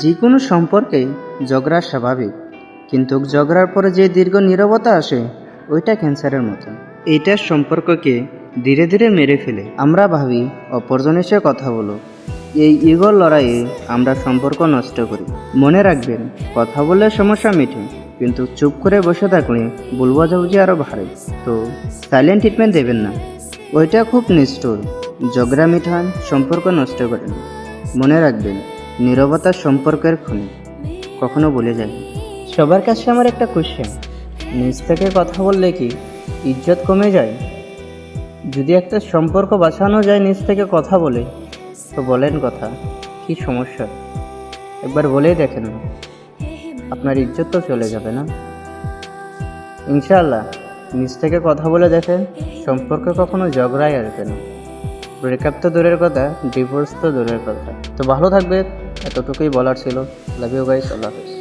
যে কোনো সম্পর্কে ঝগড়া স্বাভাবিক, কিন্তু ঝগড়ার পরে যে দীর্ঘ নীরবতা আসে ওইটা ক্যান্সারের মতো। এইটার সম্পর্ককে ধীরে ধীরে মেরে ফেলে। আমরা ভাবি অপরজনের সাথে কথা বলো, এই ইগোর লড়াইয়ে আমরা সম্পর্ক নষ্ট করি। মনে রাখবেন, কথা বললে সমস্যা মিটে, কিন্তু চুপ করে বসে থাকলে ভুল বোঝাবুঝি আরও বাড়ে। তো সাইলেন্ট ট্রিটমেন্ট দেবেন না, ওইটা খুব নিষ্ঠুর। ঝগড়া মিঠান, সম্পর্ক নষ্ট করেন। মনে রাখবেন, নীরবতা সম্পর্কের খুনি, কখনো ভুলে যায়। সবার কাছে আমার একটা কোশ্চেন, নিজ থেকে কথা বললে কি ইজ্জত কমে যায়? যদি একটা সম্পর্ক বাঁচানো যায় নিজ থেকে কথা বলে, তো বলেন কথা, কি সমস্যা? একবার বলেই দেখেন না, আপনার ইজ্জত তো চলে যাবে না? ইনশাআল্লাহ নিজ থেকে কথা বলে দেখেন, সম্পর্কে কখনো ঝগড়াই আসবে না। ব্রেকআপ তো দূরের কথা, ডিভোর্স তো দূরের কথা। তো ভালো থাকবে, এতটুকুই বলার ছিল। লাভ ইউ গাইস, আল্লাহ হাফেজ।